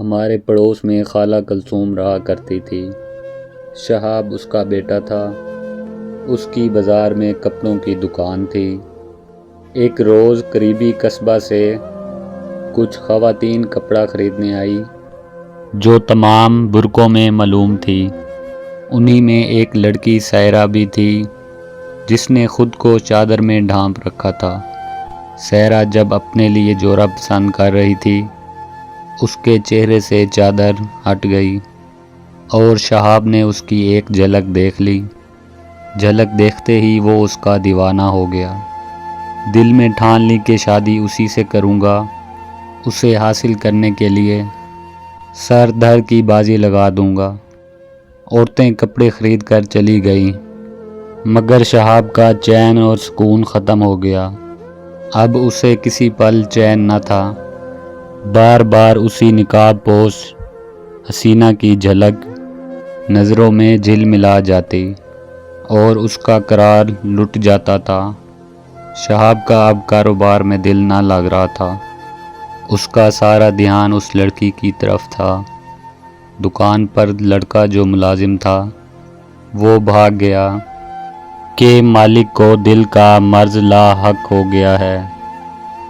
ہمارے پڑوس میں خالہ کلثوم رہا کرتی تھی۔ شہاب اس کا بیٹا تھا۔ اس کی بازار میں کپڑوں کی دکان تھی۔ ایک روز قریبی قصبہ سے کچھ خواتین کپڑا خریدنے آئی جو تمام برقعوں میں معلوم تھی۔ انہی میں ایک لڑکی سائرہ بھی تھی جس نے خود کو چادر میں ڈھانپ رکھا تھا۔ سائرہ جب اپنے لیے جوڑا پسند کر رہی تھی اس کے چہرے سے چادر ہٹ گئی اور شہاب نے اس کی ایک جھلک دیکھ لی۔ جھلک دیکھتے ہی وہ اس کا دیوانہ ہو گیا۔ دل میں ٹھان لی کہ شادی اسی سے کروں گا۔ اسے حاصل کرنے کے لیے سر دھڑ کی بازی لگا دوں گا۔ عورتیں کپڑے خرید کر چلی گئیں مگر شہاب کا چین اور سکون ختم ہو گیا۔ اب اسے کسی پل چین نہ تھا۔ بار بار اسی نقاب پوش حسینہ کی جھلک نظروں میں جھل ملا جاتی اور اس کا قرار لٹ جاتا تھا۔ شہاب کا اب کاروبار میں دل نہ لگ رہا تھا۔ اس کا سارا دھیان اس لڑکی کی طرف تھا۔ دکان پر لڑکا جو ملازم تھا وہ بھاگ گیا کہ مالک کو دل کا مرض لاحق ہو گیا ہے۔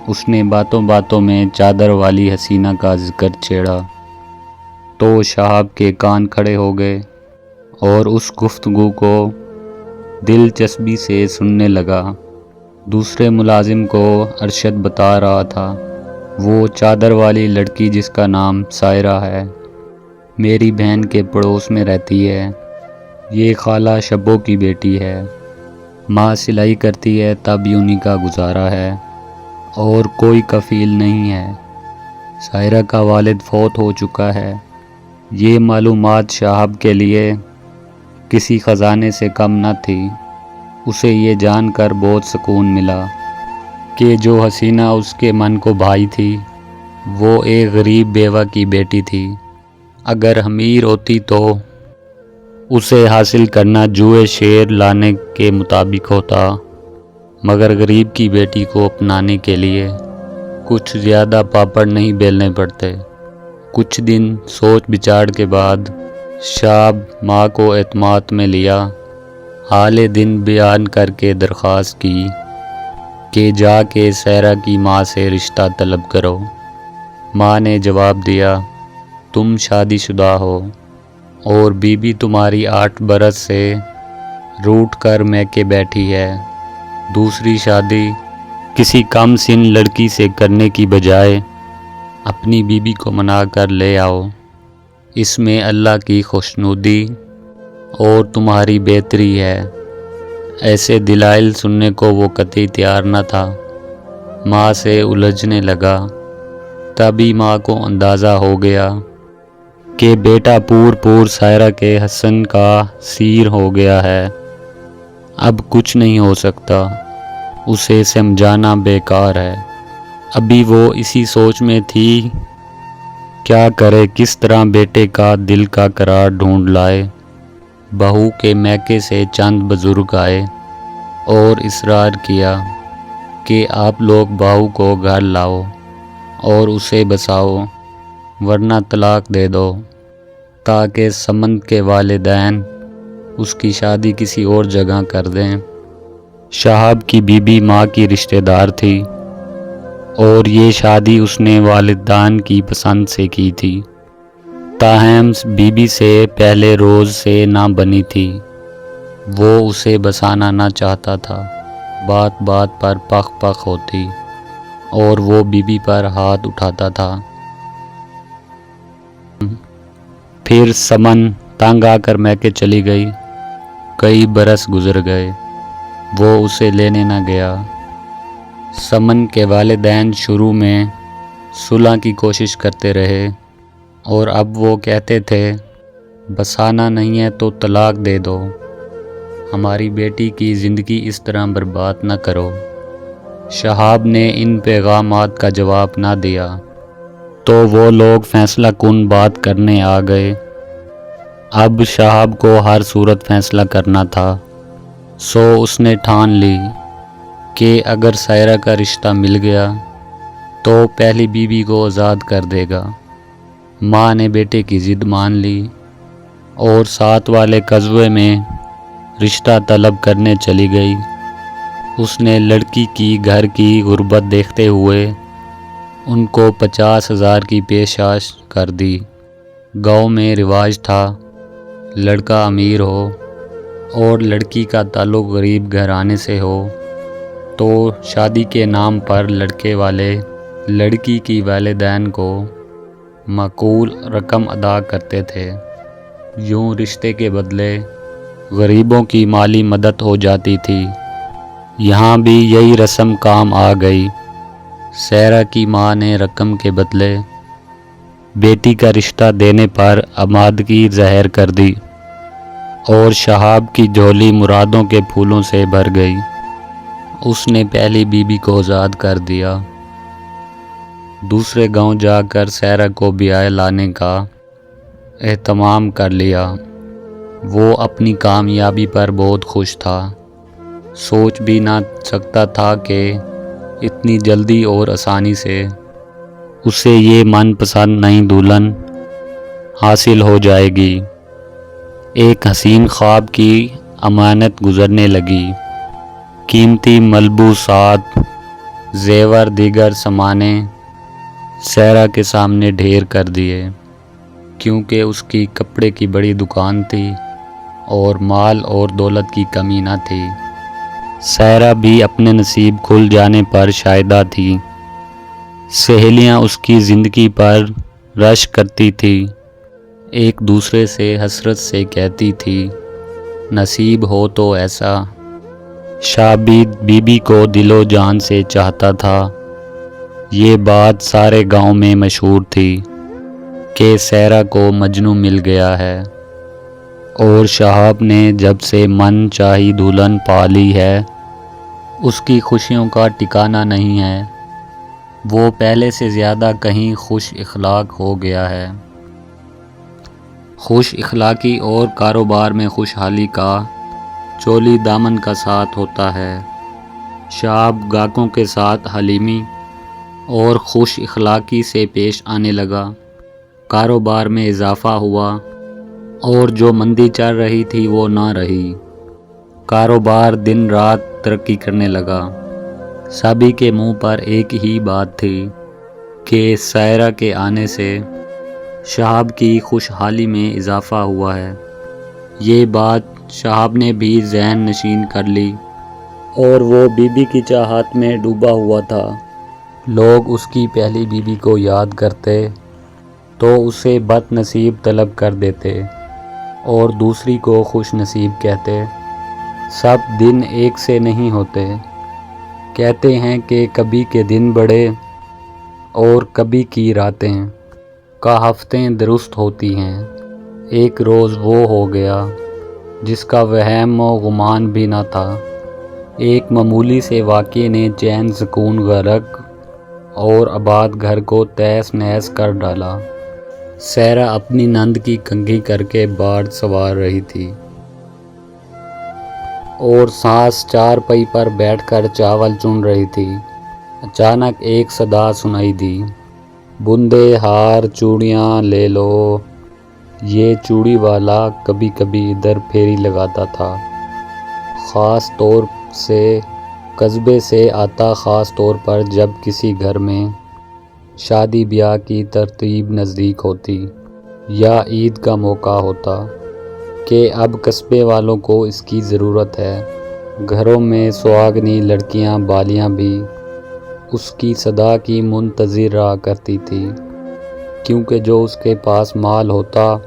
اس نے باتوں باتوں میں چادر والی حسینہ کا ذکر چھیڑا تو شہاب کے کان کھڑے ہو گئے اور اس گفتگو کو دلچسپی سے سننے لگا۔ دوسرے ملازم کو ارشد بتا رہا تھا، وہ چادر والی لڑکی جس کا نام سائرہ ہے میری بہن کے پڑوس میں رہتی ہے۔ یہ خالہ شبو کی بیٹی ہے۔ ماں سلائی کرتی ہے تب ہی انہی کا گزارا ہے اور کوئی کفیل نہیں ہے۔ سائرہ کا والد فوت ہو چکا ہے۔ یہ معلومات شہاب کے لیے کسی خزانے سے کم نہ تھی۔ اسے یہ جان کر بہت سکون ملا کہ جو حسینہ اس کے من کو بھائی تھی وہ ایک غریب بیوہ کی بیٹی تھی۔ اگر امیر ہوتی تو اسے حاصل کرنا جوئے شیر لانے کے مطابق ہوتا، مگر غریب کی بیٹی کو اپنانے کے لیے کچھ زیادہ پاپڑ نہیں بیلنے پڑتے۔ کچھ دن سوچ بچار کے بعد شہاب ماں کو اعتماد میں لیا۔ حال دن بیان کر کے درخواست کی کہ جا کے سائرہ کی ماں سے رشتہ طلب کرو۔ ماں نے جواب دیا، تم شادی شدہ ہو اور بیوی تمہاری 8 برس سے روٹھ کر میکے بیٹھی ہے۔ دوسری شادی کسی کم سن لڑکی سے کرنے کی بجائے اپنی بیوی کو منا کر لے آؤ۔ اس میں اللہ کی خوشنودی اور تمہاری بہتری ہے۔ ایسے دلائل سننے کو وہ قطعی تیار نہ تھا۔ ماں سے الجھنے لگا۔ تبھی ماں کو اندازہ ہو گیا کہ بیٹا پور سائرہ کے حسن کا سیر ہو گیا ہے۔ اب کچھ نہیں ہو سکتا۔ اسے سمجھانا بیکار ہے۔ ابھی وہ اسی سوچ میں تھی کیا کرے، کس طرح بیٹے کا دل کا قرار ڈھونڈ لائے۔ بہو کے میکے سے چند بزرگ آئے اور اصرار کیا کہ آپ لوگ بہو کو گھر لاؤ اور اسے بساؤ ورنہ طلاق دے دو تاکہ سمند کے والدین اس کی شادی کسی اور جگہ کر دیں۔ شہاب کی بیوی ماں کی رشتہ دار تھی اور یہ شادی اس نے والدین کی پسند سے کی تھی۔ تاہم بیوی سے پہلے روز سے نہ بنی تھی۔ وہ اسے بسانا نہ چاہتا تھا۔ بات بات پر پخ پخ ہوتی اور وہ بیوی پر ہاتھ اٹھاتا تھا۔ پھر سمن تنگ آ کر میکے چلی گئی۔ کئی برس گزر گئے، وہ اسے لینے نہ گیا۔ سمن کے والدین شروع میں صلح کی کوشش کرتے رہے اور اب وہ کہتے تھے بسانا نہیں ہے تو طلاق دے دو، ہماری بیٹی کی زندگی اس طرح برباد نہ کرو۔ شہاب نے ان پیغامات کا جواب نہ دیا تو وہ لوگ فیصلہ کن بات کرنے آ گئے۔ اب شہاب کو ہر صورت فیصلہ کرنا تھا، سو اس نے ٹھان لی کہ اگر سائرہ کا رشتہ مل گیا تو پہلی بیوی کو آزاد کر دے گا ماں نے بیٹے کی ضد مان لی اور ساتھ والے قصبے میں رشتہ طلب کرنے چلی گئی۔ اس نے لڑکی کی گھر کی غربت دیکھتے ہوئے ان کو 50,000 کی پیشکش کر دی۔ گاؤں میں رواج تھا لڑکا امیر ہو اور لڑکی کا تعلق غریب گھرانے سے ہو تو شادی کے نام پر لڑکے والے لڑکی کی والدین کو معقول رقم ادا کرتے تھے۔ یوں رشتے کے بدلے غریبوں کی مالی مدد ہو جاتی تھی۔ یہاں بھی یہی رسم کام آ گئی۔ سیرا کی ماں نے رقم کے بدلے بیٹی کا رشتہ دینے پر آمادگی ظاہر کر دی اور شہاب کی جھولی مرادوں کے پھولوں سے بھر گئی۔ اس نے پہلی بیوی کو آزاد کر دیا۔ دوسرے گاؤں جا کر سیرا کو بیاہ لانے کا اہتمام کر لیا۔ وہ اپنی کامیابی پر بہت خوش تھا۔ سوچ بھی نہ سکتا تھا کہ اتنی جلدی اور آسانی سے اسے یہ من پسند نئی دلہن حاصل ہو جائے گی۔ ایک حسین خواب کی امانت گزرنے لگی۔ قیمتی ملبوسات، زیور، دیگر سامانے سیرا کے سامنے ڈھیر کر دیے، کیونکہ اس کی کپڑے کی بڑی دکان تھی اور مال اور دولت کی کمی نہ تھی۔ سیرا بھی اپنے نصیب کھل جانے پر شائدہ تھی۔ سہیلیاں اس کی زندگی پر رشک کرتی تھی، ایک دوسرے سے حسرت سے کہتی تھی نصیب ہو تو ایسا۔ شابید بیوی کو دل و جان سے چاہتا تھا۔ یہ بات سارے گاؤں میں مشہور تھی کہ سیرا کو مجنوں مل گیا ہے اور شہاب نے جب سے من چاہی دلہن پا لی ہے اس کی خوشیوں کا ٹھکانہ نہیں ہے۔ وہ پہلے سے زیادہ کہیں خوش اخلاق ہو گیا ہے۔ خوش اخلاقی اور کاروبار میں خوشحالی کا چولی دامن کا ساتھ ہوتا ہے۔ شہاب گاہکوں کے ساتھ حلیمی اور خوش اخلاقی سے پیش آنے لگا۔ کاروبار میں اضافہ ہوا اور جو مندی چل رہی تھی وہ نہ رہی۔ کاروبار دن رات ترقی کرنے لگا۔ سبھی کے منہ پر ایک ہی بات تھی کہ سیرا کے آنے سے شہاب کی خوشحالی میں اضافہ ہوا ہے۔ یہ بات شہاب نے بھی ذہن نشین کر لی اور وہ بیوی کی چاہت میں ڈوبا ہوا تھا۔ لوگ اس کی پہلی بیوی کو یاد کرتے تو اسے بد نصیب طلب کر دیتے اور دوسری کو خوش نصیب کہتے۔ سب دن ایک سے نہیں ہوتے۔ کہتے ہیں کہ کبھی کے دن بڑے اور کبھی کی راتیں کا ہفتیں درست ہوتی ہیں۔ ایک روز وہ ہو گیا جس کا وہم و گمان بھی نہ تھا۔ ایک معمولی سے واقعے نے چین سکون غرق اور آباد گھر کو تہس نہس کر ڈالا۔ سیرا اپنی نند کی کنگھی کر کے باڑ سنوار رہی تھی اور ساس چارپائی پر بیٹھ کر چاول چن رہی تھی۔ اچانک ایک صدا سنائی دی، بندے ہار چوڑیاں لے لو۔ یہ چوڑی والا کبھی کبھی ادھر پھیری لگاتا تھا، خاص طور سے قصبے سے آتا، خاص طور پر جب کسی گھر میں شادی بیاہ کی ترتیب نزدیک ہوتی یا عید کا موقع ہوتا کہ اب قصبے والوں کو اس کی ضرورت ہے۔ گھروں میں سہاگنی لڑکیاں بالیاں بھی اس کی صدا کی منتظر رہا کرتی تھی، کیونکہ جو اس کے پاس مال ہوتا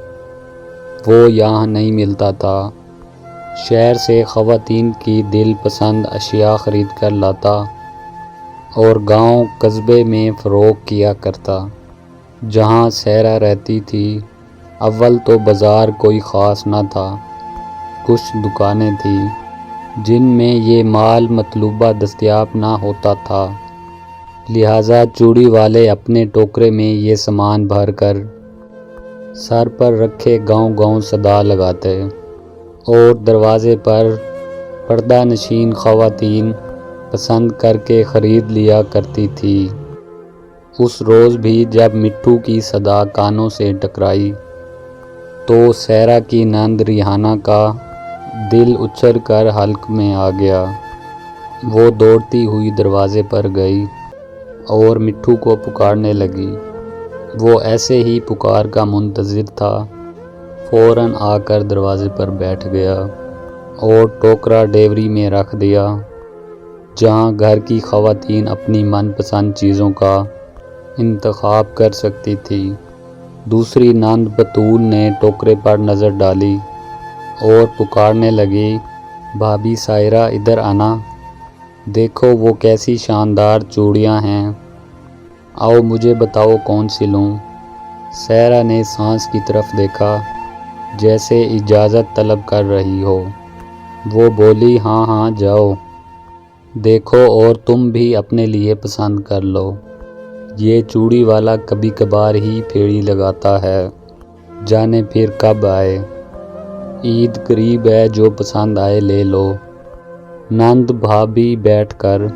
وہ یہاں نہیں ملتا تھا۔ شہر سے خواتین کی دل پسند اشیاء خرید کر لاتا اور گاؤں قصبے میں فروخت کیا کرتا۔ جہاں سیرا رہتی تھی اول تو بازار کوئی خاص نہ تھا، کچھ دکانیں تھیں جن میں یہ مال مطلوبہ دستیاب نہ ہوتا تھا، لہٰذا چوڑی والے اپنے ٹوکرے میں یہ سامان بھر کر سر پر رکھے گاؤں گاؤں صدا لگاتے اور دروازے پر پردہ نشین خواتین پسند کر کے خرید لیا کرتی تھی اس روز بھی جب مٹھو کی صدا کانوں سے ٹکرائی تو سیرا کی نند ریحانہ کا دل اچھل کر حلق میں آ گیا۔ وہ دوڑتی ہوئی دروازے پر گئی اور مٹھو کو پکارنے لگی۔ وہ ایسے ہی پکار کا منتظر تھا، فوراً آ کر دروازے پر بیٹھ گیا اور ٹوکرا ڈیوری میں رکھ دیا جہاں گھر کی خواتین اپنی من پسند چیزوں کا انتخاب کر سکتی تھی۔ دوسری نند بطول نے ٹوکرے پر نظر ڈالی اور پکارنے لگی، بھابھی سائرہ ادھر آنا، دیکھو وہ کیسی شاندار چوڑیاں ہیں، آؤ مجھے بتاؤ کون سی لوں۔ سائرہ نے ساس کی طرف دیکھا جیسے اجازت طلب کر رہی ہو۔ وہ بولی، ہاں ہاں جاؤ، دیکھو اور تم بھی اپنے لیے پسند کر لو، یہ چوڑی والا کبھی کبھار ہی پھیری لگاتا ہے، جانے پھر کب آئے، عید قریب ہے، جو پسند آئے لے لو۔ نند بھابھی بیٹھ کر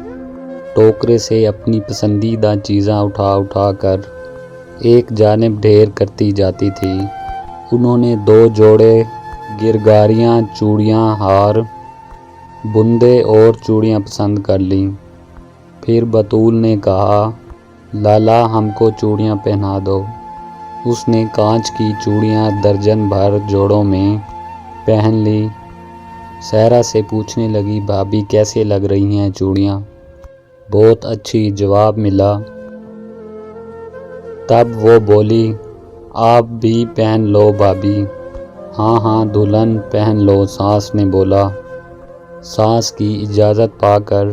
ٹوکرے سے اپنی پسندیدہ چیزیں اٹھا اٹھا کر ایک جانب ڈھیر کرتی جاتی تھی۔ انہوں نے 2 جوڑے گرگاریاں، چوڑیاں، ہار، بندے اور چوڑیاں پسند کر لیں۔ پھر بطول نے کہا، لالا ہم کو چوڑیاں پہنا دو۔ اس نے کانچ کی چوڑیاں درجن بھر جوڑوں میں پہن لی۔ سائرہ سے پوچھنے لگی، بھابھی کیسے لگ رہی ہیں چوڑیاں؟ بہت اچھی جواب ملا۔ تب وہ بولی، آپ بھی پہن لو بھابھی۔ ہاں ہاں دلہن پہن لو، ساس نے بولا۔ ساس کی اجازت پا کر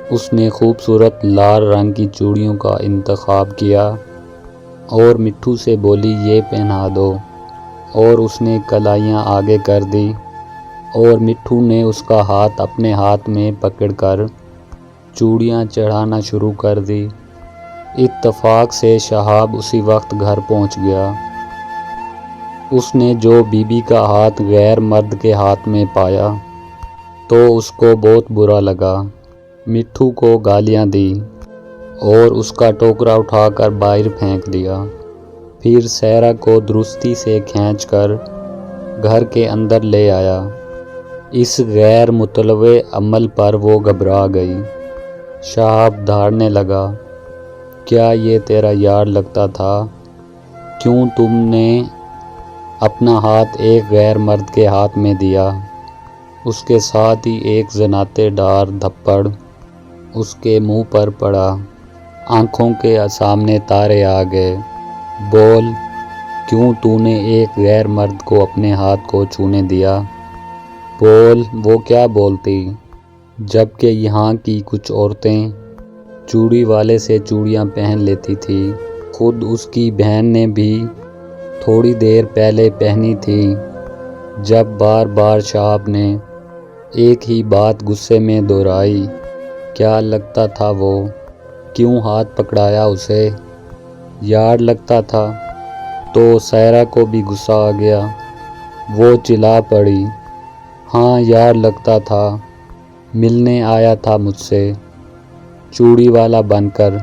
اس نے خوبصورت لال رنگ کی چوڑیوں کا انتخاب کیا اور مٹھو سے بولی، یہ پہنا دو، اور اس نے کلائیاں آگے کر دی اور مٹھو نے اس کا ہاتھ اپنے ہاتھ میں پکڑ کر چوڑیاں چڑھانا شروع کر دی۔ اتفاق سے شہاب اسی وقت گھر پہنچ گیا۔ اس نے جو بی بی کا ہاتھ غیر مرد کے ہاتھ میں پایا تو اس کو بہت برا لگا، مٹھو کو گالیاں دی اور اس کا ٹوکرا اٹھا کر باہر پھینک دیا۔ پھر سائرہ کو درستی سے کھینچ کر گھر کے اندر لے آیا۔ اس غیر متوقع عمل پر وہ گھبرا گئی۔ شہاب دھاڑنے لگا، کیا یہ تیرا یار لگتا تھا؟ کیوں تم نے اپنا ہاتھ ایک غیر مرد کے ہاتھ میں دیا؟ اس کے ساتھ ہی ایک زناتے دار تھپڑ اس کے منہ پر پڑا۔ آنکھوں کے سامنے تارے آ گئے۔ بول، کیوں تو نے ایک غیر مرد کو اپنے ہاتھ کو چھونے دیا؟ بول، وہ کیا بولتی، جبکہ یہاں کی کچھ عورتیں چوڑی والے سے چوڑیاں پہن لیتی تھی، خود اس کی بہن نے بھی تھوڑی دیر پہلے پہنی تھی۔ جب بار بار شہاب نے ایک ہی بات غصے میں دہرائی، کیا لگتا تھا وہ؟ کیوں ہاتھ پکڑایا اسے؟ یار لگتا تھا؟ تو سائرہ کو بھی غصہ آ گیا۔ وہ چلا پڑی، ہاں یار لگتا تھا، ملنے آیا تھا مجھ سے چوڑی والا بن کر۔